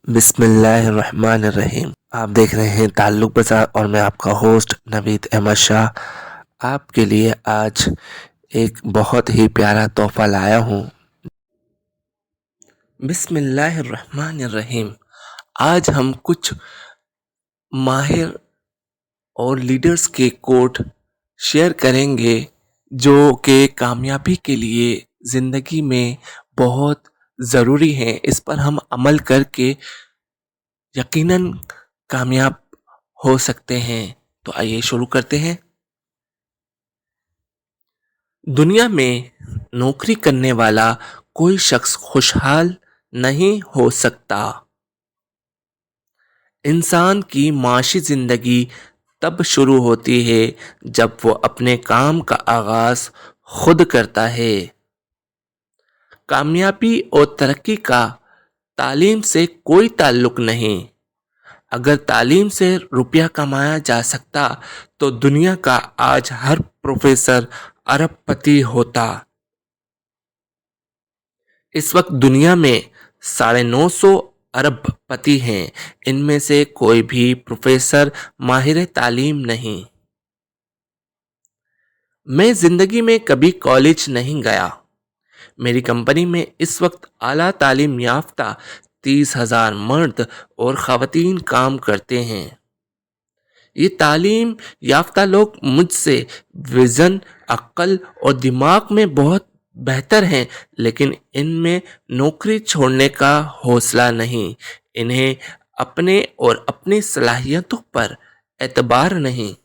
بسم اللہ الرحمن الرحیم۔ آپ دیکھ رہے ہیں تعلق بازار اور میں آپ کا ہوسٹ نوید احمد شاہ آپ کے لیے آج ایک بہت ہی پیارا تحفہ لایا ہوں۔ بسم اللہ الرحمن الرحیم۔ آج ہم کچھ ماہر اور لیڈرز کے کوٹ شیئر کریں گے جو کہ کامیابی کے لیے زندگی میں بہت ضروری ہیں۔ اس پر ہم عمل کر کے یقیناً کامیاب ہو سکتے ہیں۔ تو آئیے شروع کرتے ہیں۔ دنیا میں نوکری کرنے والا کوئی شخص خوشحال نہیں ہو سکتا۔ انسان کی معاشی زندگی تب شروع ہوتی ہے جب وہ اپنے کام کا آغاز خود کرتا ہے۔ کامیابی اور ترقی کا تعلیم سے کوئی تعلق نہیں۔ اگر تعلیم سے روپیہ کمایا جا سکتا تو دنیا کا آج ہر پروفیسر ارب پتی ہوتا۔ اس وقت دنیا میں 950 ارب پتی ہیں۔ ان میں سے کوئی بھی پروفیسر ماہر تعلیم نہیں۔ میں زندگی میں کبھی کالج نہیں گیا۔ میری کمپنی میں اس وقت اعلیٰ تعلیم یافتہ 30,000 مرد اور خواتین کام کرتے ہیں۔ یہ تعلیم یافتہ لوگ مجھ سے وژن، عقل اور دماغ میں بہت بہتر ہیں، لیکن ان میں نوکری چھوڑنے کا حوصلہ نہیں۔ انہیں اپنے اور اپنی صلاحیتوں پر اعتبار نہیں۔